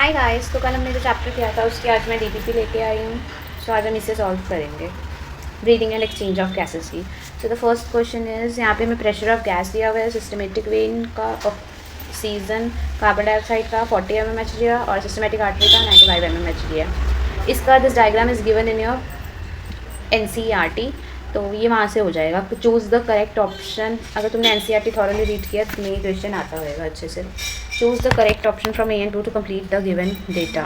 Hi guys, तो कल हमने जो चैप्टर किया था उसकी आज मैं डीपीपी लेके आई हूँ। सो आज हम इसे सॉल्व करेंगे, breathing and exchange of gases की। So the first question is, यहाँ पे हमें प्रेशर ऑफ गैस दिया हुआ है, सिस्टमेटिक वेन का ऑक्सीजन कार्बन डाइऑक्साइड का 40 mmHg दिया और सिस्टमेटिक आर्टरी का 95 mmHg दिया। इसका this diagram is given in your NCERT, तो ये वहाँ से हो जाएगा। Choose the correct option. अगर तुमने NCERT थॉरली रीड किया तो ये क्वेश्चन आता होगा अच्छे से। Choose the correct option from A and 2 to complete the given data.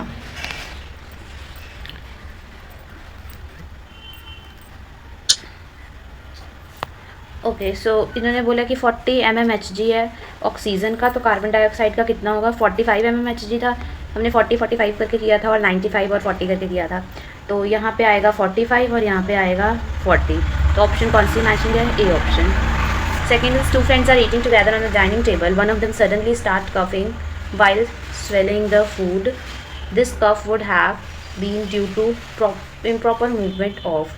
Okay, so इन्होंने बोला कि 40 mmHg है ऑक्सीजन का, तो कार्बन डाइऑक्साइड का कितना होगा? 45 mmHg था। हमने 40-45 करके किया था और 95 और 40 करके किया था, तो यहाँ पे आएगा 45 और यहाँ पे आएगा 40। तो ऑप्शन कौन सी मैचिंग है? A option. Second is, two friends are eating together on a dining table, one of them suddenly start coughing while swallowing the food. This cough would have been due to improper movement of.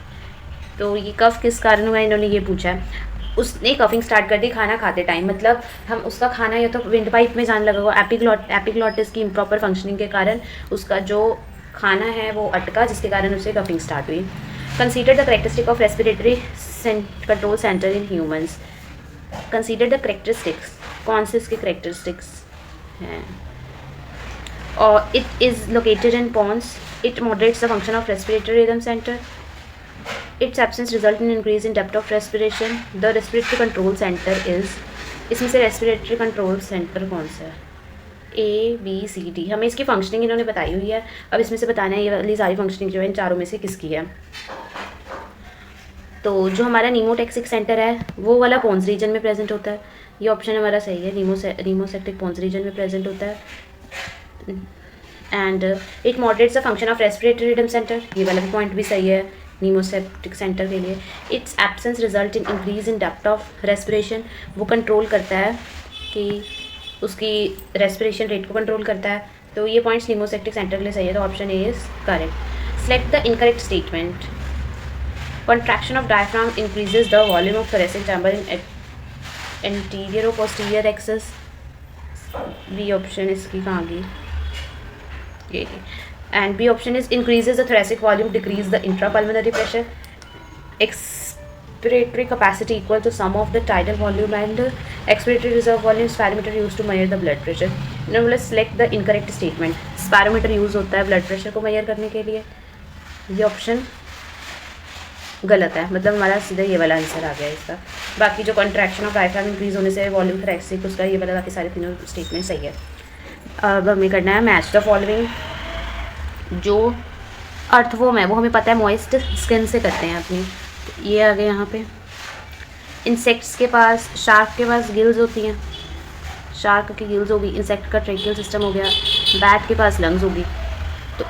तो ये कफ किस कारण हुआ, इन्होंने ये पूछा है। उसने कफिंग स्टार्ट कर दी खाना खाते टाइम, मतलब हम उसका खाना या तो विंड पाइप में जाने लगा हुआ, एपिग्लॉटिस की इम्प्रॉपर फंक्शनिंग के कारण उसका जो खाना है वो अटका, जिसके कारण उसे कफिंग स्टार्ट हुई। Consider the characteristic of respiratory control centre in humans. Consider the characteristics, कौन से इसके करेक्टरिस्टिक्स हैं? और it is located in pons, it moderates the function of respiratory rhythm centre, its absence result in increase in depth of respiration, the respiratory control centre is. इसमें से respiratory control centre कौन सा है? ABCD। हमें इसकी functioning इन्होंने बताई हुई है, अब इसमें से बताना है ये वाली सारी फंक्शनिंग जो है इन चारों में से किसकी है। तो जो हमारा नीमोटैक्सिक सेंटर है वो वाला पोन्स रीजन में प्रेजेंट होता है, ये ऑप्शन हमारा सही है। नीमोसेप्टिक पोन्स रीजन में प्रेजेंट होता है। And it moderates the function of respiratory rhythm centre, ये वाला भी पॉइंट भी सही है नीमोसेप्टिक सेंटर के लिए। It's absence result in increase in depth of respiration, वो कंट्रोल करता है कि उसकी रेस्पिरेशन रेट को कंट्रोल करता है, तो ये पॉइंट्स नीमोसेप्टिक सेंटर के लिए सही है, तो option A is correct. Select the incorrect statement. Contraction of diaphragm increases the volume of thoracic chamber in anterior or posterior axis. B option इसकी कहाँ गई? ये। And B option is increases the thoracic volume, decrease the intrapulmonary pressure. Expiratory capacity equal to sum of the tidal volume and expiratory reserve volume. Spirometer used to measure the blood pressure. इन्होंने बोला select the incorrect statement. Spirometer use होता है blood pressure को measure करने के लिए, ये option गलत है, मतलब हमारा सीधा ये वाला आंसर आ गया इसका। बाकी जो कॉन्ट्रैक्शन ऑफ डायफ्राम इंक्रीज होने से वॉल्यूम थोरैसिक, उसका ये वाला, बाकी सारे तीनों स्टेटमेंट सही है। अब हमें करना है मैच द फॉलोइंग। जो अर्थवॉर्म है वो हमें पता है मॉइस्ट स्किन से करते हैं अपनी, ये आ गए यहाँ पे। इंसेक्ट्स के पास, शार्क के पास गिल्स होती हैं, शार्क की गिल्स होगी, इंसेक्ट का ट्रेकियल सिस्टम हो गया, बैट के पास लंग्स होगी, तो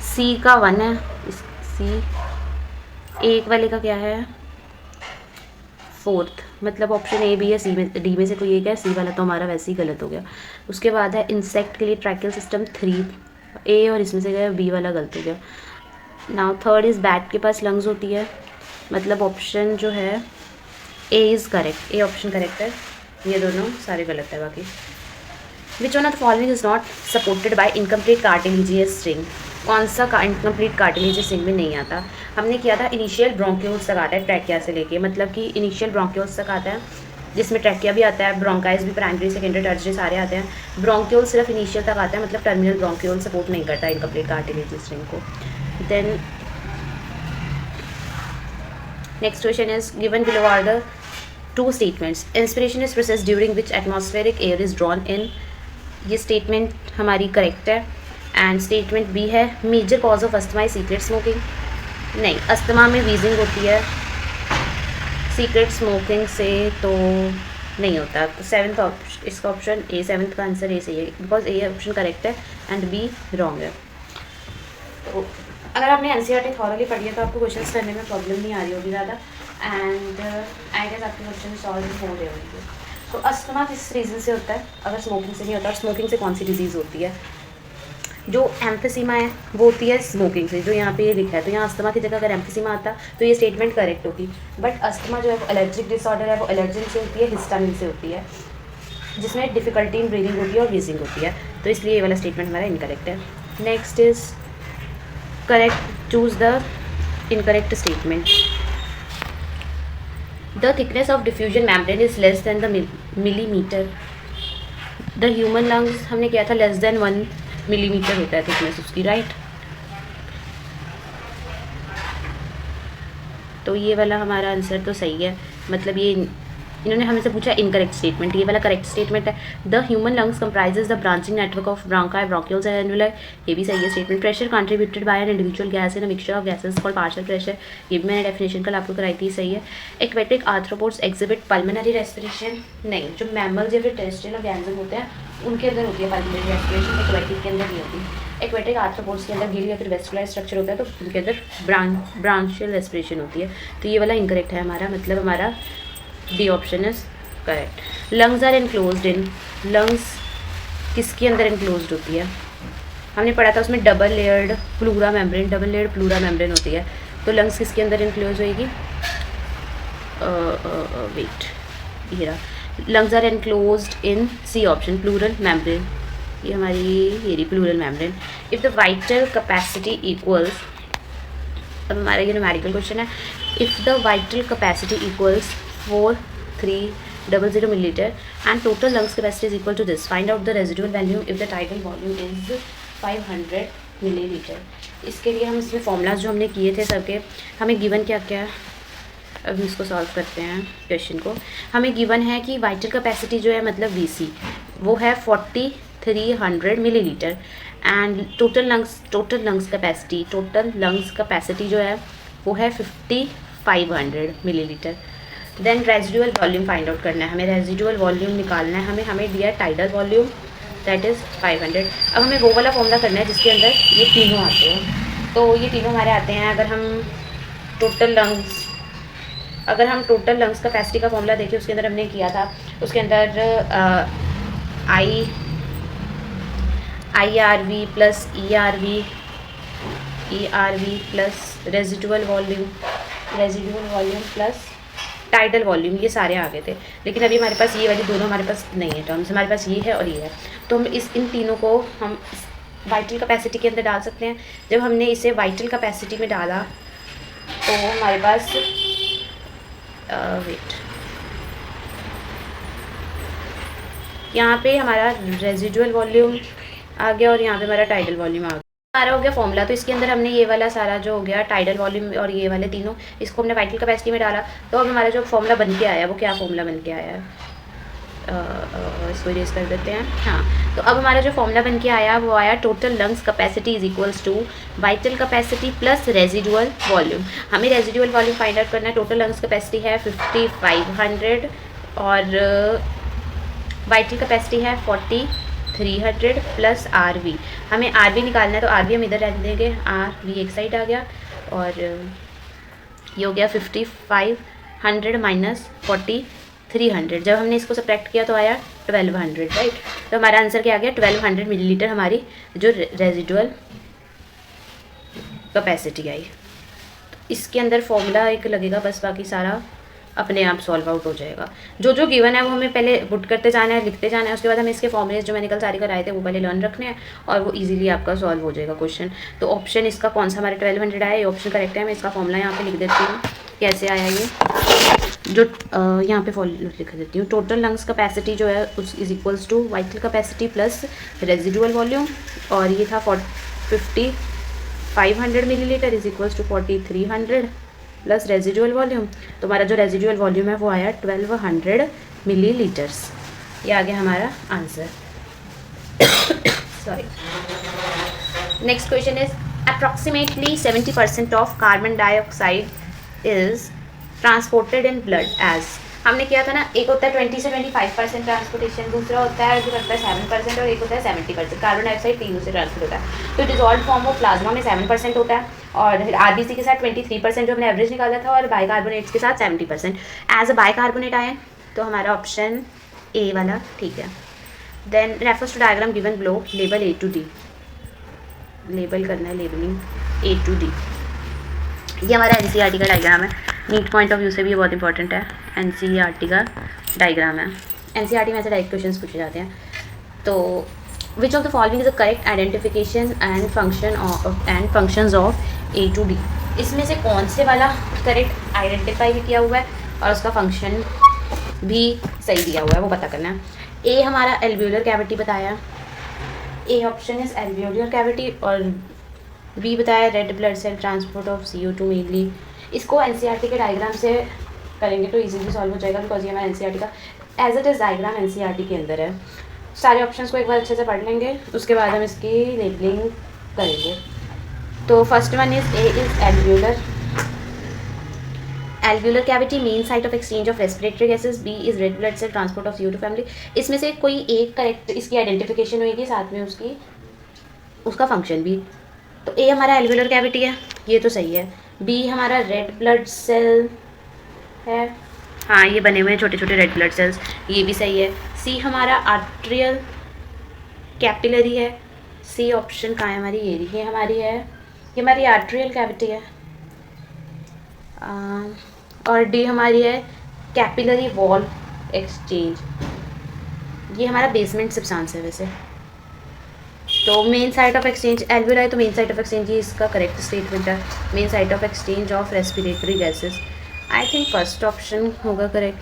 C का 1 है, C एक वाले का क्या है? 4th, मतलब ऑप्शन A, B या C में, D में से कोई एक है, C वाला तो हमारा वैसे ही गलत हो गया। उसके बाद है इंसेक्ट के लिए ट्रैकियल सिस्टम 3, A और इसमें से गया B वाला गलत हो गया। नाउ थर्ड इज़ बैट के पास लंग्स होती है, मतलब ऑप्शन जो है A is correct, A option correct है, ये दोनों सारे गलत है बाकी। Which one of the following is not supported by incomplete cartilaginous string? कौन सा इनकम्प्लीट कार्टिलेजियस स्ट्रिंग में नहीं आता? हमने किया था इनिशियल ब्रोंक्यूल्स तक आता है ट्रैकिया से लेके, मतलब कि इनिशियल ब्रोंक्यूल्स तक आता है, जिसमें ट्रैकिया भी आता है, ब्रोंकाइज भी, प्राइमरी सेकेंडरी टर्शरी सारे आते हैं। ब्रोंक्यूल सिर्फ इनिशियल तक आता है, मतलब टर्मिनल ब्रोंक्यूल सपोर्ट नहीं करता इनकम्प्लीट कार्टिलेजियस स्ट्रिंग को। Then next question is, given below are the two statements. Inspiration is process during which atmospheric air is drawn in, ये स्टेटमेंट हमारी करेक्ट है। एंड स्टेटमेंट बी है, major cause of asthma is secret smoking. नहीं, asthma में wheezing होती है, secret smoking से तो नहीं होता। तो 7th ऑप्शन, इसका ऑप्शन ए, 7th का आंसर ए सही है, बिकॉज ए ऑप्शन करेक्ट है एंड बी रॉन्ग है। तो अगर आपने NCERT थॉरली पढ़ लिया तो आपको क्वेश्चन करने में प्रॉब्लम नहीं आ रही होगी ज़्यादा, एंड आई गेस आपके क्वेश्चन सॉल्व हो रहे होंगे। तो अस्थमा किस रीज़न से होता है अगर स्मोकिंग से नहीं होता? और स्मोकिंग से कौन सी डिजीज़ होती है? जो एम्फिसीमा है वो होती है स्मोकिंग से, जो यहाँ पे ये लिखा है, तो यहाँ अस्थमा की जगह अगर एम्फिसीमा आता तो ये स्टेटमेंट करेक्ट होगी। बट अस्थमा जो है वो एलर्जिक डिसऑर्डर है, वो एलर्जिन से होती है, हिस्टामिन से होती है। जिसमें डिफ़िकल्टी इन ब्रीदिंग होती है और व्हीजिंग होती है, तो इसलिए ये वाला स्टेटमेंट हमारा इनकरेक्ट है। Next is correct, choose the incorrect statement. The thickness of diffusion membrane is less than the millimetre. The human lungs हमने किया था लेस देन 1 मिलीमीटर होता है थिकनेस उसकी, राइट। तो ये वाला हमारा आंसर तो सही है, मतलब ये इन्होंने हमसे पूछा इनकरेक्ट स्टेटमेंट, ये वाला करेक्ट स्टेटमेंट है। The human lungs comprises the branching network of bronchi, bronchioles and alveoli, ये भी सही है statement. Pressure contributed bye an individual gas in a mixture of gases called partial pressure, ये भी मैंने डेफिनेशन कल आपको कराई थी, सही है। Aquatic arthropods exhibit pulmonary respiration, नहीं, जो मैमल्स या फिर टेरेस्ट्रियल ऑर्गेनिज्म होते हैं उनके अंदर होती है पल्मोनरी रेस्पिरेशन, एक्वेटिक के अंदर नहीं होती। एक्वेटिक आर्थ्रोपोड्स के अंदर गिल या फिर वेस्कुलर स्ट्रक्चर होता है, तो उनके अंदर ब्रांचियल रेस्पिरेशन होती है, तो ये वाला इनकरेक्ट है हमारा, मतलब हमारा D option is correct. Lungs are enclosed in, lungs किसके अंदर एनक्लोज्ड होती है, हमने पढ़ा था उसमें double layered pleura membrane, double layered pleura membrane होती है, तो लंग्स किसके अंदर एनक्लोज होएगी, वेट, ये रहा, lungs are enclosed in C option pleural membrane, ये हमारी ये pleural membrane. If the vital capacity equals, अब हमारा ये न्यूमेरिकल क्वेश्चन है, if the vital capacity equals 4300 milliliter and total lungs capacity is equal to this, find out the residual value if the tidal volume is 500 milliliter। इसके लिए हम इसमें formulas जो हमने किए थे सबके, हमें गिवन क्या क्या है, अब इसको सॉल्व करते हैं क्वेश्चन को। हमें गिवन है कि वाइटल कैपेसिटी जो है मतलब VC वो है 4300 millilitre and total lungs capacity जो है वो है 5500 millilitre. Then residual volume find out करना है, हमें रेजिडुअल वॉल्यूम निकालना है, हमें दिया टाइडल वॉल्यूम दैट इज़ 500। अब हमें वो वाला फॉर्मूला करना है जिसके अंदर ये तीनों आते हैं, तो ये तीनों हमारे आते हैं। अगर हम टोटल लंग्स कैपेसिटी का फॉर्मूला देखें, उसके अंदर हमने किया था, उसके अंदर IRV plus ERV plus residual volume plus tidal volume, ये सारे आ गए थे। लेकिन अभी हमारे पास ये वाली दोनों हमारे पास नहीं है टर्म्स, हमारे पास ये है और ये है, तो हम इन तीनों को हम वाइटल कैपेसिटी के अंदर डाल सकते हैं। जब हमने इसे वाइटल कैपेसिटी में डाला तो हमारे पास यहाँ पे हमारा रेजिडुअल वॉल्यूम आ गया और यहाँ पे हमारा टाइडल वॉल्यूम आ गया, हमारा हो गया फॉर्मूला। तो इसके अंदर हमने ये वाला सारा जो हो गया टाइडल वॉल्यूम और ये वाले तीनों, इसको हमने वाइटल कैपेसिटी में डाला, तो अब हमारा जो फॉर्मूला बन के आया वो क्या फॉर्मूला बन के आया है, इसको इरेज कर देते हैं। हाँ, तो अब हमारा जो फॉर्मूला बन के आया वो आया total lungs capacity is equals to vital capacity plus residual volume. हमें रेजिडुअल वॉल्यूम फाइंड आउट करना है। टोटल लंग्स कैपेसिटी है 5500 और वाइटल कैपेसिटी है 4300 प्लस RV, हमें RV निकालना है, तो RV हम इधर रख देंगे, RV एक साइड आ गया और ये हो गया 5500 माइनस 4300। जब हमने इसको सब्ट्रैक्ट किया तो आया 1200, राइट। तो हमारा आंसर क्या आ गया, 1200 मिलीलीटर हमारी जो रेजिडुअल कैपेसिटी आई। तो इसके अंदर फॉर्मूला एक लगेगा बस, बाकी सारा अपने आप सॉल्व आउट हो जाएगा। जो गिवन है वो हमें पहले पुट करते जाना है, लिखते जाना है, उसके बाद हमें इसके फॉर्मूलेज जो मैंने कल सारे कराए थे वो पहले लर्न रखने हैं और वो इजीली आपका सॉल्व हो जाएगा क्वेश्चन। तो ऑप्शन इसका कौन सा हमारे 1200 आया, ये ऑप्शन करेक्ट है। मैं इसका फॉर्मूला यहाँ पे लिख देती हूँ कैसे आया ये, जो यहाँ पे लिख देती हूँ। टोटल लंग्स कैपेसिटी जो है उस is equals to vital capacity plus residual volume, और ये था 5500 millilitre is equals to 4300 plus residual volume. तो हमारा जो रेजिडुअल वॉल्यूम है वो आया 1200 मिलीलीटर्स। ये आ गया हमारा answer. Sorry. Next question is approximately 70% of carbon dioxide is transported in blood as, हमने किया था ना, एक होता है 20 से 25% ट्रांसपोर्टेशन, दूसरा होता है जो करता है 7% और एक होता है 70%। कार्बन डाइऑक्साइड तीनों से ट्रांसपोर्ट होता है। तो डिजॉल्व फॉर्म ऑफ प्लाज्मा में 7% होता है और RBC के साथ 23% जो हमने एवरेज निकाला था, और बाइकार्बोनेट्स के साथ 70% एज अ बाइकार्बोनेट आयन। तो हमारा ऑप्शन ए वाला ठीक है। Then refers to diagram given below, label A to D, label करना है, लेबलिंग A to D। ये हमारा NCERT का डायग्राम है, नीट पॉइंट ऑफ व्यू से भी ये बहुत इंपॉर्टेंट है। NCERT का डायग्राम है, NCERT में ऐसे डायरेक्ट क्वेश्चन पूछे जाते हैं। तो विच of the following is a correct identification and functions of A to D, इसमें से कौन से वाला करेक्ट आइडेंटिफाई भी किया हुआ है और उसका फंक्शन भी सही दिया हुआ है, वो पता करना है। ए हमारा एल्वियोलर कैविटी बताया, A option is alveolar cavity, और बी बताया red blood cell transport of CO2 mainly. इसको NCERT के डायग्राम से करेंगे तो इजीली सॉल्व हो जाएगा, बिकॉज ये हमारा NCERT का as it is diagram NCERT के अंदर है। सारे ऑप्शंस को एक बार अच्छे से पढ़ लेंगे, उसके बाद हम इसकी लेबलिंग करेंगे। तो first one is A is alveolar, alveolar cavity main site of exchange of respiratory gases, B is red blood cell transport of CO2 family. इसमें से कोई एक करेक्ट इसकी आइडेंटिफिकेशन होगी, साथ में उसका फंक्शन भी। तो ए हमारा एल्वियोलर कैविटी है, ये तो सही है। बी हमारा रेड ब्लड सेल है, हाँ ये बने हुए हैं छोटे छोटे रेड ब्लड सेल्स, ये भी सही है। सी हमारा आर्ट्रियल कैपिलरी है, सी ऑप्शन कहाँ है हमारी, ये हमारी है, ये हमारी आर्ट्रियल कैविटी है। और डी हमारी है कैपिलरी वॉल एक्सचेंज, ये हमारा बेसमेंट सब्सटेंस है वैसे। तो मेन साइट ऑफ एक्सचेंज एल्वियोला है, तो मेन साइट ऑफ एक्सचेंज ही इसका करेक्ट स्टेटमेंट है, main site of exchange of respiratory gases. I think first option होगा करेक्ट,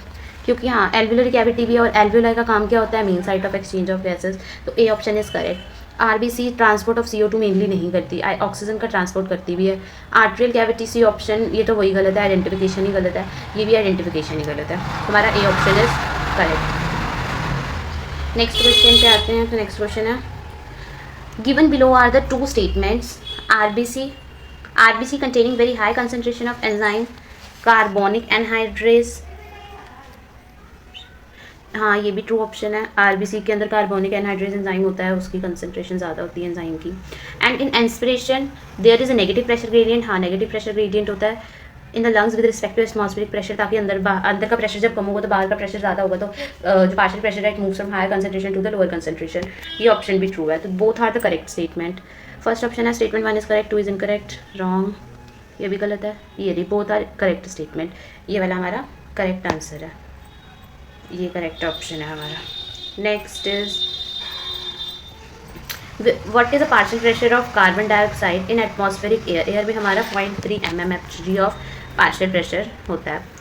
क्योंकि हाँ एल्वियोलर कैविटी भी, और एल्वियोला का काम क्या होता है, main site of exchange of gases, तो A option is correct. RBC transport of CO2 mainly नहीं करती, ऑक्सीजन का ट्रांसपोर्ट करती भी है। आर्ट्रियल कैविटी सी ऑप्शन, ये तो वही गलत है, आइडेंटिफिकेशन ही गलत है, ये भी आइडेंटिफिकेशन ही गलत है, हमारा A option is correct. Next question पे आते हैं। तो नेक्स्ट क्वेश्चन है given below are the two statements RBC containing very high concentration of enzyme carbonic anhydrase, हाँ ये भी ट्रू ऑप्शन है। RBC के अंदर कार्बोनिक एनहाइड्रेज एंजाइम होता है, उसकी कंसंट्रेशन ज़्यादा होती है एंजाइम की। And in inspiration there is a negative pressure gradient, हाँ नेगेटिव प्रेशर ग्रेडियंट होता है in the lungs with respect to atmospheric pressure, ताकि अंदर का प्रेशर जब कम होगा तो बाहर का प्रेशर ज़्यादा होगा, तो जो पार्शियल प्रेशर है it moves from higher concentration to the lower concentration, ये ऑप्शन भी ट्रू है। तो both are the correct statement. First option है statement 1 is correct, 2 is incorrect, wrong, ये भी गलत है, ये भी बोथ आर करेक्ट स्टेटमेंट, ये वाला हमारा करेक्ट आंसर है, ये करेक्ट ऑप्शन है हमारा। Next is what is the partial pressure of carbon dioxide in atmospheric air, air में हमारा 0.3 mmHg ऑफ पार्शियल प्रेशर होता है।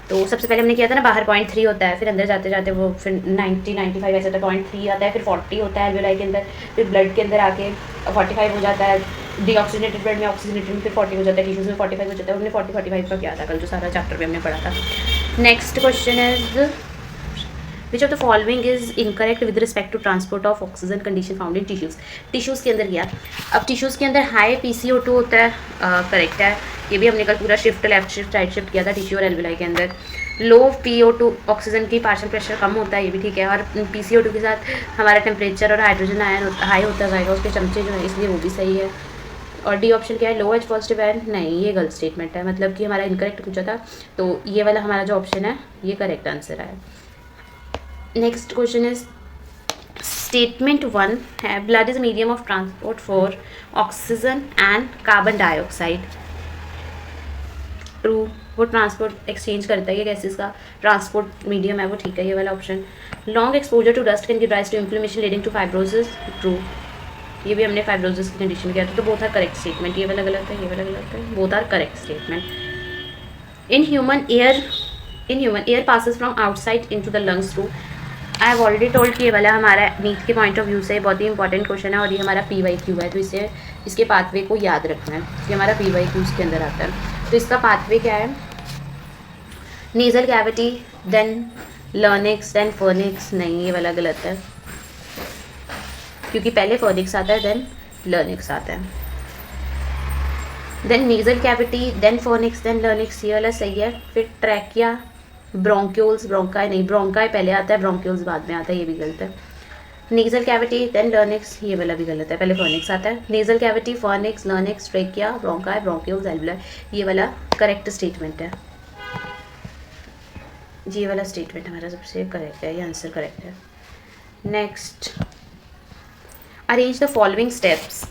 तो सबसे पहले हमने किया था ना, बाहर 0.3 होता है, फिर अंदर जाते जाते वो फिर 90-95 ऐसे होता है, 0.3 आता है, फिर 40 होता है एल्वियोलाई के अंदर, फिर ब्लड के अंदर आके 45 हो जाता है, डीऑक्सीजनेटेड ब्लड में, ऑक्सीजनेटेड में फिर 40 हो जाता है, टिश्यूज में 45 हो जाता है। हमने 40-45 का किया था कल, जो सारा चैप्टर में हमने पढ़ा था। Next question is which of the following is incorrect with respect to transport of oxygen condition found in tissues, tissues के अंदर किया। अब टिश्यूज़ के अंदर हाई PCO2 होता है, करेक्ट है, ये भी हमने कल पूरा shift left shift right shift किया था टिश्यू और एल्वियोलाई के अंदर। लो PO2 ऑक्सीजन की पार्शियल प्रेशर कम होता है, ये भी ठीक है, और PCO2 के साथ हमारा टेम्परेचर और हाइड्रोजन आयन हाई होता जाएगा, उसके चमचे जो है, इसलिए वो भी सही है। और डी ऑप्शन क्या है, लो एच पॉजिटिव आयन, नहीं ये गलत स्टेटमेंट है, मतलब कि हमारा इनकरेक्ट पूछा था, तो ये वाला हमारा जो ऑप्शन है ये करेक्ट आंसर है। नेक्स्ट क्वेश्चन इज स्टेटमेंट 1 है blood is medium of transport for oxygen and carbon dioxide, true, वो ट्रांसपोर्ट एक्सचेंज करता है, ये गैसेस का ट्रांसपोर्ट मीडियम है, वो ठीक है, ये वाला option. Long exposure to dust can give rise to inflammation leading to fibrosis, true, ये भी हमने फाइब्रोसिस की कंडीशन किया था, तो बोथ आर करेक्ट स्टेटमेंट, ये वाला गलत है, ये वाला गलत है, both are correct statement. In human air passes from outside into the lungs through, I have already told कि ये वाला हमारा नीट के पॉइंट ऑफ व्यू से बहुत ही इंपॉर्टेंट क्वेश्चन है, और ये हमारा PYQ है, तो इसे इसके पाथवे को याद रखना है, ये हमारा PYQ के अंदर आता है। तो इसका पाथवे क्या है, नेजल कैविटी, देन लर्निक्स, देन फर्निक्स, नहीं ये वाला गलत है, क्योंकि पहले फर्निक्स आता है देन लर्निक्स आता है, then nasal cavity, then pharynx, then larynx, ये वाला सही है। फिर ट्रैकिया, ब्रोंक्यूल्स, ब्रोंकाई नहीं, ब्रोंकाई पहले आता है, ब्रोंक्यूल्स बाद में आता है, ये भी गलत है। नेजल कैविटी, देन लर्निक्स, ये वाला भी गलत है, पहले फर्निक्स आता है। Nasal cavity, pharynx, larynx, trachea, bronchi, bronchioles, alveoli, ये वाला करेक्ट स्टेटमेंट है, ये वाला स्टेटमेंट हमारा सबसे करेक्ट है, ये आंसर करेक्ट है। Next, arrange the following steps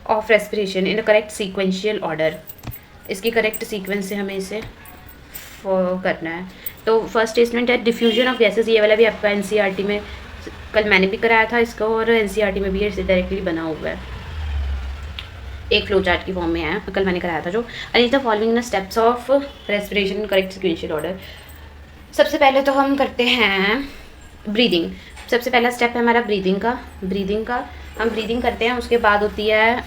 of respiration in the correct sequential order, इसकी करेक्ट सीक्वेंस से हमें इसे करना है। तो फर्स्ट स्टेटमेंट है डिफ्यूजन ऑफ गैसेस, ये वाला भी आपका एनसीईआरटी में कल मैंने भी कराया था इसको, और एनसीईआरटी में भी ये डायरेक्टली बना हुआ है, एक फ्लो चार्ट की फॉर्म में है, कल मैंने कराया था जो। Arrange the following steps of respiration in correct sequential order. सबसे पहले तो हम करते हैं ब्रीदिंग। सबसे पहला स्टेप है हमारा ब्रीदिंग का हम ब्रीदिंग करते हैं। उसके बाद होती है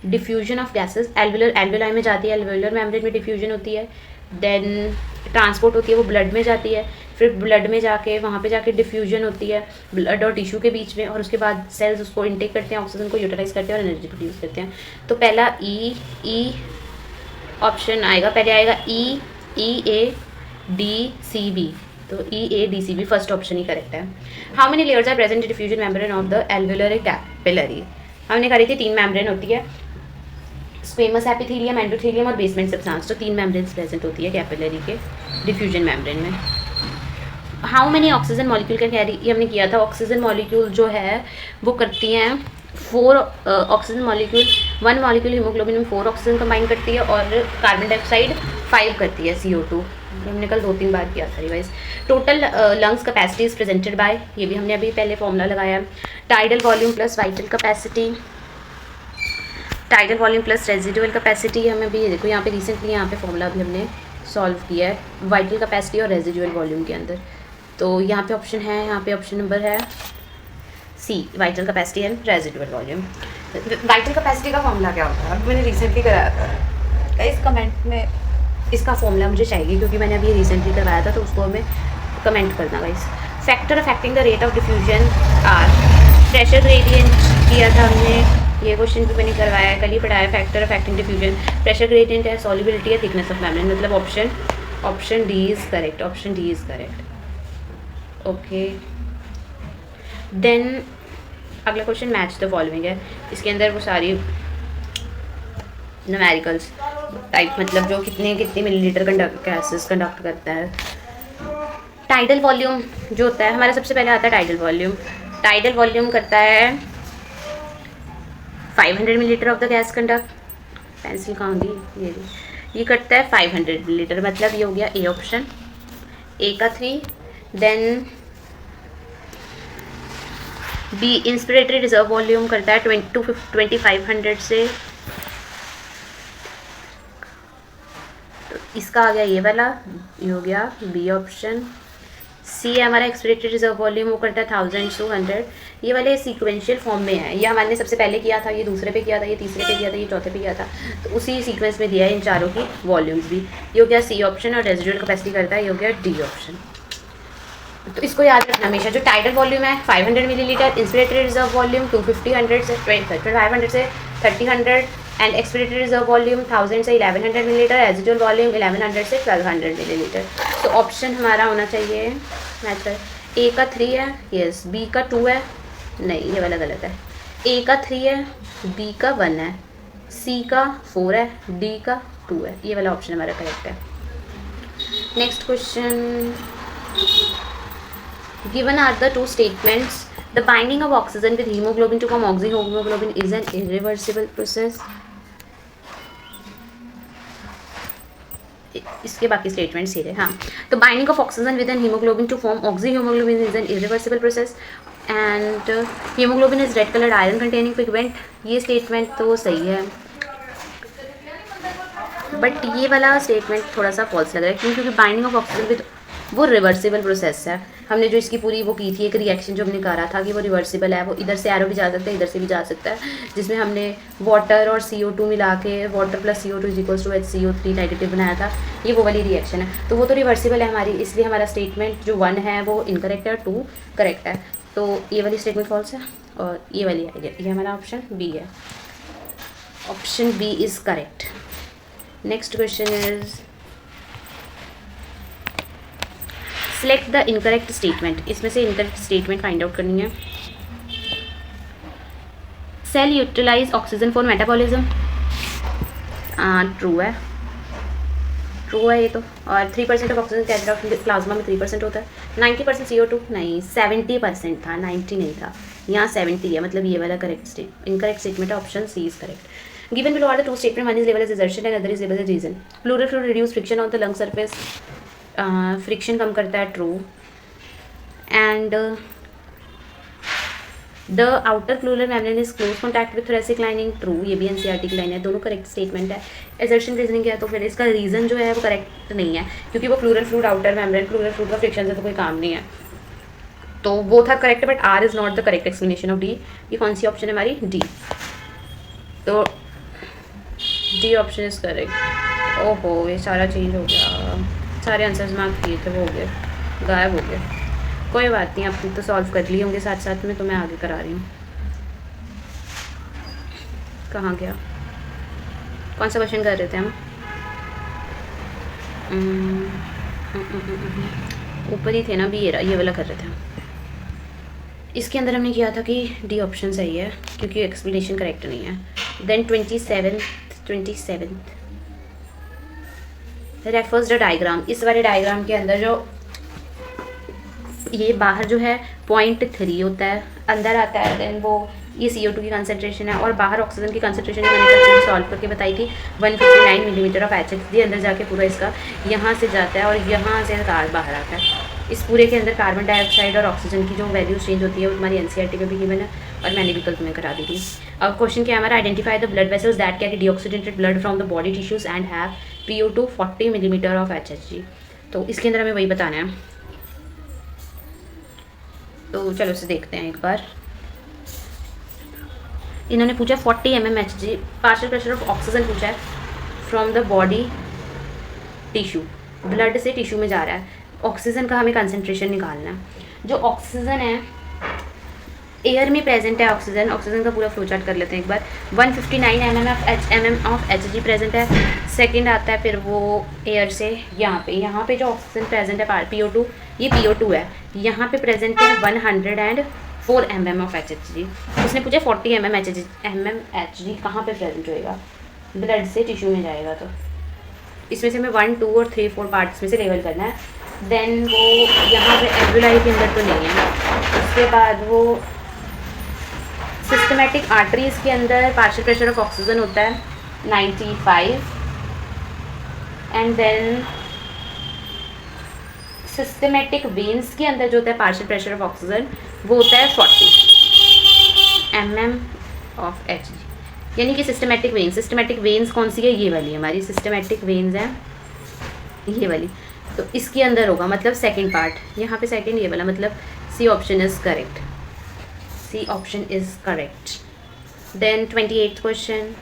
डिफ्यूजन ऑफ गैसेस, एल्वेलाई में जाती है, एल्वेलर मेम्ब्रेन में डिफ्यूजन होती है, देन ट्रांसपोर्ट होती है, वो ब्लड में जाती है, फिर ब्लड में जाके वहाँ पे जाके डिफ्यूजन होती है ब्लड और टिश्यू के बीच में, और उसके बाद सेल्स उसको इनटेक करते हैं, ऑक्सीजन को यूटिलाइज करते हैं और एनर्जी प्रोड्यूस करते हैं। तो पहला ई ऑप्शन आएगा, पहले आएगा EADCB, तो EADCB फर्स्ट ऑप्शन ही करेक्ट है। How many layers are present in diffusion membrane of the alveolar capillary. हमने करी थी 3 मेम्ब्रेन होती है, स्क्वेमस एपिथेलियम, एंडोथेलियम और बेसमेंट सब्सटेंस, तो 3 मेम्ब्रेन्स प्रेजेंट होती है कैपिलरी के डिफ्यूजन मेम्ब्रेन में। How many oxygen molecule can carry, ये हमने किया था। ऑक्सीजन मॉलिक्यूल जो है वो करती हैं 4 ऑक्सीजन मॉलिक्यूल, 1 मॉलिक्यूल हीमोग्लोबिन में 4 ऑक्सीजन कंबाइन करती है, और कार्बन डाइऑक्साइड 5 करती है, CO2। हमने कल 2-3 बार किया था revise. Total lungs capacity is presented by, ये भी हमने अभी पहले फॉर्मूला लगाया, tidal volume plus vital capacity, tidal volume plus residual capacity. हमें भी देखो यहाँ पे रिसेंटली यहाँ पे फॉर्मूला भी हमने सॉल्व किया है वाइटल कैपेसिटी और रेजिडुअल वॉल्यूम के अंदर। तो यहाँ पे ऑप्शन है, यहाँ पे ऑप्शन नंबर है C, vital capacity and residual volume. Vital capacity का फॉर्मूला क्या होता है, अभी मैंने रिसेंटली कराया था, इस कमेंट में इसका फॉर्मूला मुझे चाहिए क्योंकि मैंने अभी रिसेंटली करवाया था, तो उसको हमें कमेंट करना guys. Factor affecting the rate of diffusion are, pressure gradient किया था हमने, ये क्वेश्चन भी मैंने करवाया है, कल ही पढ़ाया। Factor affecting diffusion, pressure gradient है, सॉल्युबिलिटी है, थिकनेस ऑफ मेम्ब्रेन, मतलब option D is correct, option D is correct. Okay, then अगला क्वेश्चन मैच द फॉलोइंग है। इसके अंदर वो सारी न्यूमेरिकल्स टाइप, मतलब जो कितने मिलीलीटर गैसेस कंडक्ट करता है। टाइडल वॉल्यूम जो होता है हमारा, सबसे पहले आता है टाइडल वॉल्यूम। टाइडल वॉल्यूम करता है 500 millilitre of the gas conduct, pencil कहाँ गई, ये करता है 500 मिलीलीटर, मतलब ये हो गया ए ऑप्शन, ए का 3। Then B inspiratory reserve volume करता है 2500 से, तो इसका आ गया ये वाला, ये हो गया बी ऑप्शन। सी है हमारा एक्सपिरेटरी रिजर्व वॉल्यूम, वो करता है 1000 to 100। ये वाले सीक्वेंशियल फॉर्म में है, ये हमारे सबसे पहले किया था, ये दूसरे पे किया था, ये तीसरे पे किया था, ये चौथे पे किया था, तो उसी सीक्वेंस में दिया है इन चारों की वॉल्यूम्स भी। ये हो गया सी ऑप्शन, और रेजिडुअल कैपेसिटी करता है, ये हो गया डी ऑप्शन। तो इसको याद रखना हमेशा, जो टाइडल वॉल्यूम है 500 मिलीलीटर, इंस्पिरेटरी रिजर्व वॉल्यूम 250 से 500 से 3000, एंड एक्सपिरेटरी रिजर्व वॉल्यूम 1000 से 1100 मिलीलीटर, रेजिडुअल वॉल्यूम 1100 से 1200 मिलीलीटर। तो ऑप्शन हमारा होना चाहिए मैच कर, ए का 3 है, यस, बी का 2 है, नहीं ये वाला गलत है, ए का 3 है, बी का 1 है, सी का 4 है, डी का 2 है, ये वाला ऑप्शन हमारा करेक्ट है। Next question, given are the 2 statements, the binding of oxygen with hemoglobin to form oxyhemoglobin is an irreversible process। इसके बाकी स्टेटमेंट सीधे, हाँ, तो binding of oxygen with an haemoglobin to form oxyhaemoglobin is an irreversible process, and haemoglobin is red coloured iron containing pigment. ये statement तो सही है, but ये वाला स्टेटमेंट थोड़ा सा फॉल्स लग रहा है, क्योंकि बाइंडिंग ऑफ ऑक्सीजन विद वो रिवर्सिबल प्रोसेस है। हमने जो इसकी पूरी वो की थी एक रिएक्शन जो हमने करा था कि वो रिवर्सिबल है, वो इधर से एरो भी जा सकता है, इधर से भी जा सकता है, जिसमें हमने वाटर और CO2 मिला के water plus CO2 is equals to HCO3 negative बनाया था, ये वो वाली रिएक्शन है, तो वो तो रिवर्सिबल है हमारी, इसलिए हमारा स्टेटमेंट जो 1 है वो इनकरेक्ट है, 2 करेक्ट है, तो ये वाली स्टेटमेंट फॉल्स है, और ये वाली है, ये हमारा ऑप्शन बी है, option B is correct. Next question is select the incorrect statement, इसमें से इनकरेक्ट स्टेटमेंट फाइंड आउट करनी है। Cell utilise oxygen for metabolism, true है, ट्रू है ये तो, और 3% of oxygen carried out plasma में 3% होता है, 90% CO2 नहीं, 70% था, 90 नहीं था, यहाँ 70 है, मतलब ये वाला करेक्ट इनकरेक्ट स्टेटमेंट है, option C is correct. Given below are the two statement, one is label as assertion and other is label as reason. Pleural fluid reduce friction on the lung surface, friction कम करता है, true. And the outer pleural membrane is close contact with thoracic lining, true. ये भी NCERT की line है, दोनों correct statement है. Assertion reasoning क्या है, तो फिर इसका रीजन जो है वो करेक्ट नहीं है, क्योंकि वो pleural fluid outer membrane, pleural fluid का फ्रिक्शन से तो कोई काम नहीं है. तो वो था correct, but R is not the correct explanation of D. ये कौन सी ऑप्शन है हमारी, डी. तो डी ऑप्शन इज करेक्ट. ओहो, ये सारा चेंज हो गया, सारे आंसर्स मार्क किए थे वो हो गए, गायब हो गए. कोई बात नहीं, आपने तो सॉल्व कर लिए होंगे साथ साथ में, तो मैं आगे करा रही हूँ. कहाँ गया, कौन सा क्वेश्चन कर रहे थे हम? ऊपर ही थे ना, भी ये वाला कर रहे थे हम. इसके अंदर हमने किया था कि डी ऑप्शन सही है, क्योंकि एक्सप्लेनेशन करेक्ट नहीं है. Then 27 refers the diagram. इस वाले डायग्राम के अंदर जो ये बाहर जो है 0.3 होता है, अंदर आता है, देन वो ये CO2 की कंसनट्रेशन है, और बाहर ऑक्सीजन की कंसनट्रेशन मैंने कल सॉल्व करके बताई थी 159 मिलीमीटर ऑफ HCl. अंदर जाके पूरा इसका यहाँ से जाता है और यहाँ से बाहर आता है. इस पूरे के अंदर कार्बन डाइऑक्साइड और ऑक्सीजन की जो वैल्यूज चेंज होती है वो हमारी एनसीईआरटी में भी गिवन है, और मैंने भी कल तुम्हें करा दी थी. अब क्वेश्चन क्या है हमारा, identify the blood vessels that carry deoxygenated blood from the body tissues and have PO2 40 millimetre of HCl. तो इसके अंदर हमें वही बताना है. तो चलो इसे देखते हैं एक बार. इन्होंने पूछा 40 mmHg partial pressure of oxygen पूछा है from the body tissue, blood से टिश्यू में जा रहा है. ऑक्सीजन का हमें कंसंट्रेशन निकालना है. जो ऑक्सीजन है एयर में प्रेजेंट है, ऑक्सीजन का पूरा फ्लो चार्ट कर लेते हैं एक बार. 159 mm ऑफ Hg प्रेजेंट है. सेकंड आता है फिर वो एयर से यहाँ पे जो ऑक्सीजन प्रेजेंट है PO2, ये PO2 है. यहाँ पे प्रेजेंट है 104 mm ऑफ Hg. उसने पूछा 40 mmHg कहाँ पे प्रेजेंट होएगा, ब्लड से टिश्यू में जाएगा. तो इसमें से हमें 1, 2 और 3, 4 पार्ट्स में से लेवल करना है. देन वो यहाँ पे एल्वेलाई के अंदर तो नहीं है. उसके बाद वो सिस्टमेटिक आर्टरीज के अंदर पार्शियल प्रेशर ऑफ ऑक्सीजन होता है 95, एंड देन सिस्टमेटिक वेन्स के अंदर जो होता है पार्शियल प्रेशर ऑफ ऑक्सीजन वो होता है 40 mm ऑफ Hg. यानी कि सिस्टमेटिक वेन्स कौन सी है, ये वाली हमारी सिस्टमेटिक वेन्स हैं, ये वाली. तो इसके अंदर होगा, मतलब सेकंड पार्ट, यहाँ पे सेकंड ये वाला, मतलब C option is correct. C option is correct. Then 28th question,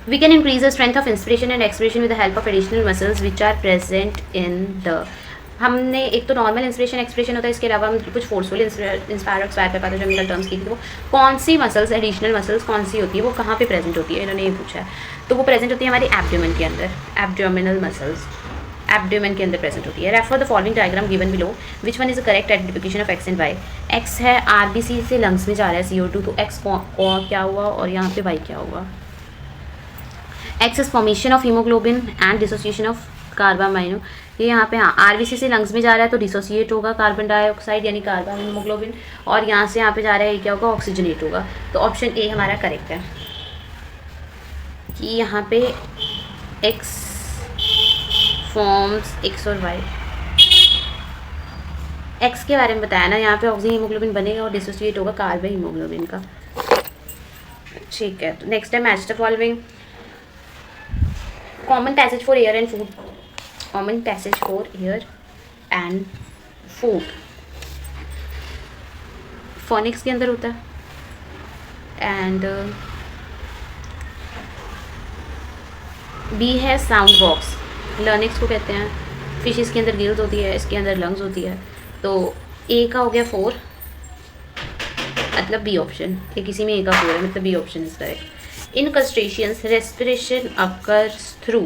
we can increase the strength of inspiration and expiration with the help of additional muscles which are present in the. हमने एक तो normal inspiration expression होता है, इसके अलावा हम कुछ forceful inspire expire कर पाते हैं, जो हमने टर्म्स की थी. वो कौन सी मसल्स, एडिशनल मसल्स कौन सी होती है, वो कहाँ पे प्रेजेंट होती है, इन्होंने ये पूछा है. तो वो प्रेजेंट होती है हमारी एब्डोमेन के अंदर, एब्डोमिनल मसल्स एब्डोमेन के अंदर प्रेजेंट होती है. Refer the following diagram given below, which one is the correct identification of X and Y. X है RBC से लंग्स में जा रहा है CO2, तो एक्स क्या हुआ और यहाँ पे वाई क्या हुआ. X is formation of haemoglobin and dissociation of carbamino. ये यहाँ पे हाँ RBC से लंग्स में जा रहा है तो डिसोसिएट होगा कार्बन डाइऑक्साइड यानी कार्बन हीमोग्लोबिन, और यहाँ से यहाँ पे जा रहा है ये क्या होगा, ऑक्सीजनेट होगा. तो ऑप्शन ए हमारा करेक्ट है कि यहाँ पे एक्स फॉर्म्स एक्स और वाई. एक्स के बारे में बताया ना, यहाँ पे ऑक्सीजन हीमोग्लोबिन बनेगा और डिसोसिएट होगा कार्बन हीमोग्लोबिन का. ठीक है, तो नेक्स्ट है match the following. Common passage for air and food, common passage for air and food phoenix के अंदर होता है. एंड बी है साउंड बॉक्स, लर्निक्स को कहते हैं. फिशेस के अंदर गिल्स होती है, इसके अंदर लंग्स होती है. तो ए का हो गया 4, मतलब बी ऑप्शन, ये किसी में ए का 4 है, मतलब B option is correct. In crustaceans respiration occurs through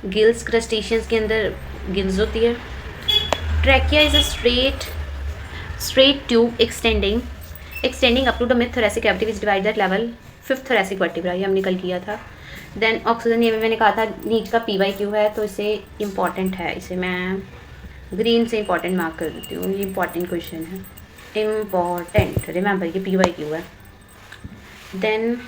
gills, crustaceans के अंदर गिल्स होती है. Trachea is a straight tube extending up to the mid thoracic cavity which divide that level 5th thoracic vertebra, ये हमने कल किया था. Then oxygen, ये मैंने कहा था नीट का PYQ है, तो इसे इम्पॉर्टेंट है, इसे मैं ग्रीन से इम्पॉर्टेंट मार्क कर देती हूँ. ये इम्पॉर्टेंट क्वेश्चन है, इम्पॉर्टेंट, रिमेंबर ये PYQ है. Then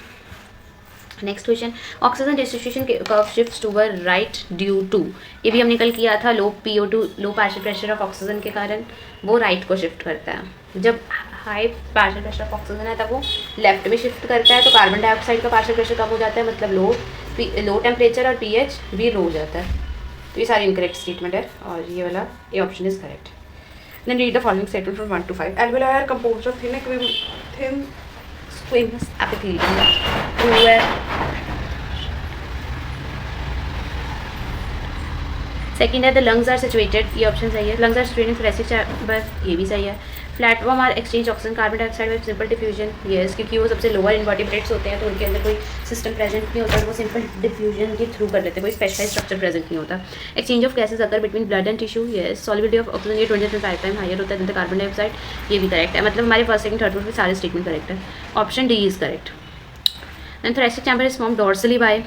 next question, oxygen distribution curve shifts toward right due to, ये भी हमने कल किया था, low PO2 low partial pressure of oxygen के कारण वो राइट को शिफ्ट करता है। जब high partial pressure of oxygen है तब वो लेफ्ट में शिफ्ट करता है, तो कार्बन डाइऑक्साइड का पार्शियल प्रेशर कम हो जाता है, मतलब लो टेम्परेचर और pH भी लो हो जाता है। तो ये सारी इनकरेक्ट स्टेटमेंट है और ये वाला A option is correct. Then read the following statement from 1 to 5। Alveoli are composed of thin squamous epithelium where second है द लंग्स आर सिचुएटेड, ये ऑप्शन सही है। Lungs are situated in thoracic chamber, ये भी सही है। Platform are exchange oxygen carbon dioxide with simple diffusion, yes, क्योंकि वो सबसे लोअर इन्वर्टिब्रेट्स होते हैं तो उनके अंदर कोई सिस्टम प्रेजेंट नहीं होता, तो वो सिंपल डिफ्यूजन के थ्रू कर लेते हैं, कोई स्पेशलाइज स्ट्रक्चर प्रेजेंट नहीं होता। Exchange of gases occur between blood and tissue, yes. Solubility of oxygen ये 20-25 टाइम हायर होता है देन द कार्बन डाइऑक्साइड, ये भी करेक्ट है। मतलब हमारे फर्स्ट सेकंड थर्ड फोर्थ सारे स्टेटमेंट करेक्ट है। Option D is correct. Then thoracic chamber is form dorsally by,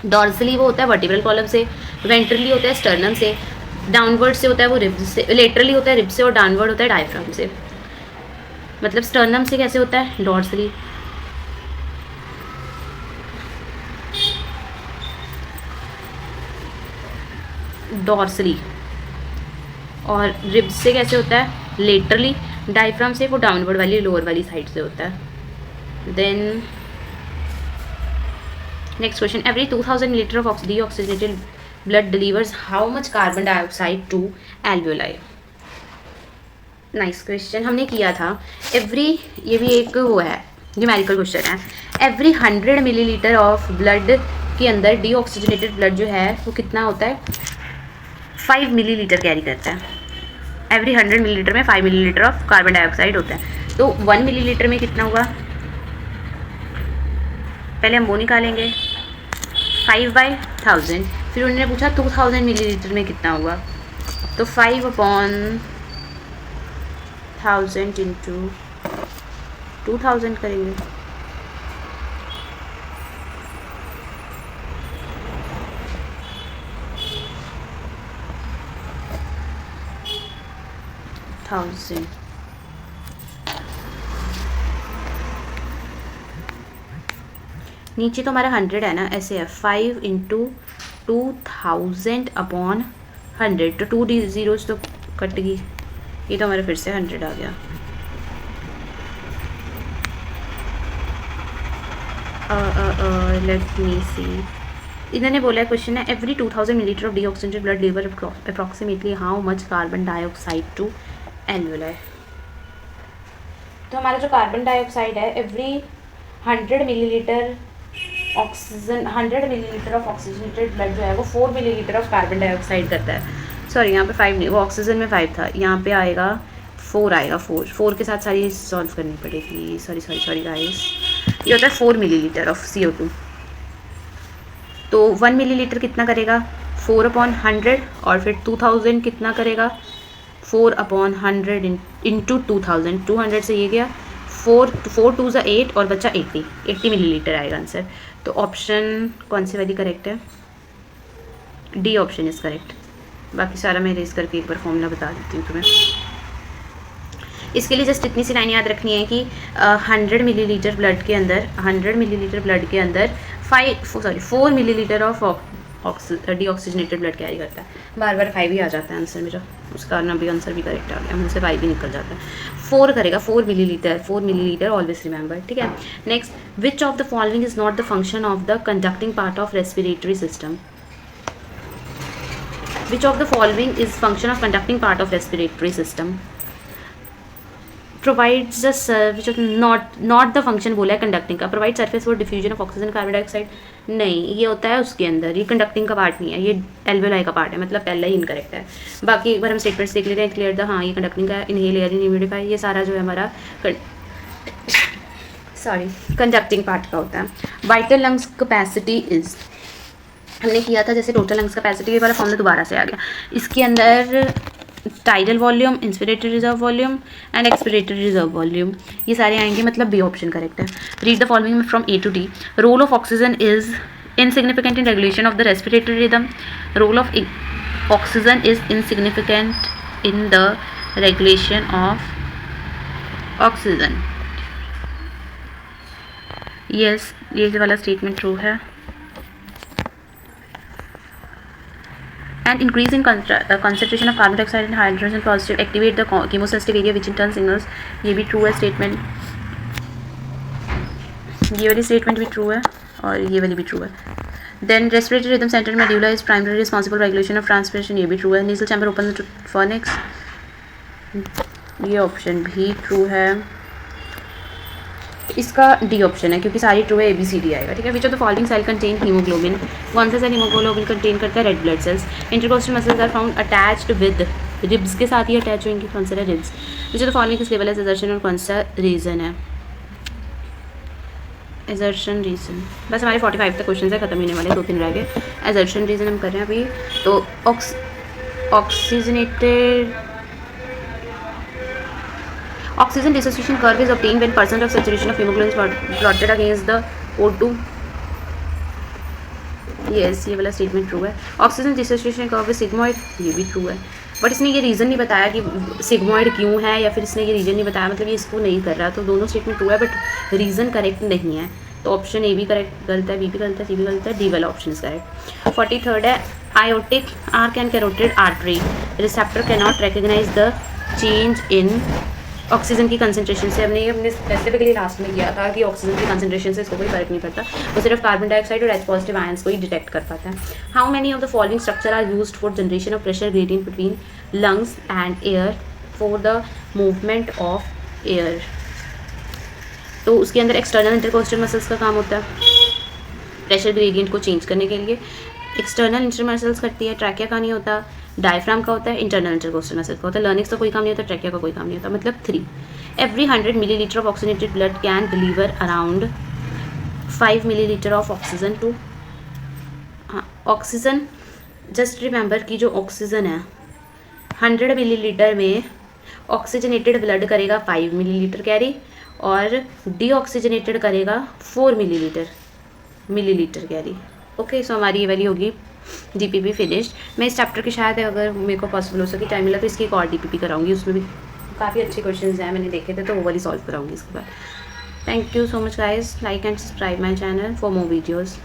dorsally वो होता है वर्टिब्रल कॉलम से, वेंट्रली होता है स्टर्नम से, डाउनवर्ड से होता है वो रिब्स से, लेटरली होता है रिब्स से और डाउनवर्ड होता है डायफ्राम से। मतलब स्टर्नम से कैसे होता है डॉर्सली, डॉर्सली, और रिब्स से कैसे होता है लेटरली, डायफ्राम से वो डाउनवर्ड वाली लोअर वाली साइड से होता है। Then next question, every 2000 millilitre of deoxygenated blood delivers how much carbon dioxide to alveoli. Nice question, हमने किया था एवरी, ये भी एक वो है न्यूमेरिकल क्वेश्चन है। एवरी 100 मिलीलीटर ऑफ ब्लड के अंदर डीऑक्सीजनेटेड ब्लड जो है वो कितना होता है 5 मिलीलीटर कैरी करता है। एवरी 100 मिलीलीटर में 5 मिलीलीटर ऑफ कार्बन डाइऑक्साइड होता है, तो 1 मिलीलीटर में कितना हुआ, पहले हम वो निकालेंगे 5/1000, फिर उन्होंने पूछा 2000 मिलीलीटर में कितना हुआ, तो 5/1000 इंटू 2000 करेंगे। नीचे तो हमारा 100 है ना, ऐसे है 5 इंटू 2000 अपॉन 100, तो 2 zeros तो कट गई, ये तो हमारा फिर से 100 आ गया। लेट मी सी, इन्होंने बोला है क्वेश्चन है every 2000 millilitre of deoxygenated blood deliver approximately how much carbon dioxide to alveoli. तो हमारा जो कार्बन डाइऑक्साइड है every 100 millilitre oxygen, 100 millilitre of oxygenated blood जो है वो 4 मिलीलीटर ऑफ कार्बन डाइऑक्साइड करता है। सॉरी यहाँ पे 5 नहीं, वो ऑक्सीजन में 5 था, यहाँ पे आएगा 4 आएगा, 4 के साथ सारी सॉल्व करनी पड़ेगी, सॉरी गाइस, ये होता है 4 मिलीलीटर ऑफ CO2। तो 1 मिलीलीटर कितना करेगा 4/100 और फिर 2000 कितना करेगा 4/100 इंटू 2000, 200 से ये गया 4 2 ज़ा 8 और बचा 80 मिलीलीटर आएगा आंसर। तो ऑप्शन कौन सी वाली करेक्ट है, डी ऑप्शन इज़ करेक्ट। बाकी सारा मैं रेस करके एक बार फॉर्मूला बता देती हूँ तुम्हें। इसके लिए जस्ट इतनी सी लाइन याद रखनी है कि 100 मिलीलीटर ब्लड के अंदर 4 millilitre of deoxygenated blood carry करता है। बार बार 5 ही आ जाता है आंसर मेरा, उस कारण अभी आंसर भी करेक्ट आ गया, मुझसे 5 भी निकल जाता है। 4 करेगा, 4 मिलीलीटर ऑलवेज रिमेंबर, ठीक है। Next, which of the following is not the function of the conducting part of respiratory system. Which of the following is function of conducting part of respiratory system? Provides the which of not the function बोला है conducting का, provide surface for diffusion of oxygen carbon dioxide, नहीं, ये होता है उसके अंदर, ये conducting का पार्ट नहीं है, ये alveoli का पार्ट है, मतलब पहला ही इनकरेक्ट है। बाकी एक बार हम स्टेटमेंट्स देख लेते हैं क्लियर द, हाँ ये conducting का, inhale air humidify, ये सारा जो है हमारा conducting पार्ट का होता है। vital lungs capacity is, हमने किया था जैसे टोटल लंग्स कैपेसिटी वाला फॉर्मूला दोबारा से आ गया। इसके अंदर tidal volume, inspiratory reserve volume and expiratory reserve volume, ये सारे आएंगे, मतलब बी ऑप्शन करेक्ट है। Read the following from A to D। Role of oxygen is insignificant in regulation of the respiratory rhythm. Role of oxygen is insignificant in the regulation of oxygen, yes, ये वाला statement true है। And increase in concentration of carbon dioxide and hydrogen positive activate the chemosensitive area which in turn signals, ये भी true है statement. ये वाली statement भी true है और ये वाली भी ट्रू है। Then respiratory rhythm centre medulla is primary responsible regulation of transpiration, ये भी ट्रू है। Nasal chamber open the fornix, ये ऑप्शन भी ट्रू है। इसका डी ऑप्शन है क्योंकि सारी ट्रू है, ABCD आएगा, ठीक है। Which of the following cell contain haemoglobin, कौन सा सेल हीमोग्लोबिन कंटेन करता है? Red blood cells. Intercostal muscles are found attached with, ribs के साथ ही अटैच होंगी, कौन सा है? Ribs. Which of the following is level as exertion और कौन सा रीजन है? Exertion region. बस हमारे 45 तक क्वेश्चन है, खत्म होने वाले, 2-3 रह गए। एजर्शन रीजन हम कर रहे हैं अभी। तो oxygenated oxygen dissociation curve is obtained when percent of saturation of hemoglobin is plotted against the O2. yes, ये वाला स्टेटमेंट ट्रू है। Oxygen dissociation curve is sigmoid, ये भी ट्रू है। बट इसने ये रीज़न नहीं बताया कि सिग्मोइड क्यों है, या फिर इसने ये रीज़न नहीं बताया, मतलब ये इसको नहीं कर रहा। तो दोनों स्टेटमेंट ट्रू है बट रीज़न करेक्ट नहीं है। तो ऑप्शन ए भी करेक्ट गलत है, बी भी गलत है, सी भी गलत है, डी वाला ऑप्शन इज करेक्ट। 43rd है aortic arch and carotid artery receptor can not recognise the change in oxygen की कंसंट्रेशन से। हमने स्पेसिफिकली लास्ट में किया था कि ऑक्सीजन की कंसंट्रेशन से इसको कोई फर्क नहीं पड़ता, वो सिर्फ कार्बन डाइऑक्साइड और H पॉजिटिव आयंस को ही डिटेक्ट कर पाता है। How many of the following structure are used for generation of pressure gradient between lungs and air for the movement of air. तो उसके अंदर एक्सटर्नल इंटरकोस्टल मसल्स का काम होता है प्रेशर ग्रेडियंट को चेंज करने के लिए। एक्सटर्नल इंटर मसल्स करती है, ट्रैकिया का नहीं होता, डायफ्राम का होता है, इंटरनल इंटरकोस्टल मसल का होता है। लर्निक्स का कोई काम नहीं होता, ट्रैकिया का कोई काम नहीं होता। मतलब 3 every 100 millilitre of oxygenated blood can deliver around 5 millilitre of oxygen to. हाँ, ऑक्सीजन जस्ट रिमेंबर कि जो ऑक्सीजन है 100 मिलीलीटर में ऑक्सीजनेटेड ब्लड करेगा 5 मिलीलीटर कैरी और डीऑक्सीजनेटेड करेगा 4 मिलीलीटर कैरी। ओके, सो हमारी ये वाली होगी DPP फिनिश्ड। मैं इस चैप्टर के शायद अगर मेरे को पॉसिबल हो सके टाइम मिला तो इसकी एक और DPP कराऊंगी, उसमें भी काफ़ी अच्छे क्वेश्चंस हैं, मैंने देखे थे, तो वो वाली सॉल्व कराऊंगी इसके बाद। Thank you so much guys, like and subscribe my channel for more videos.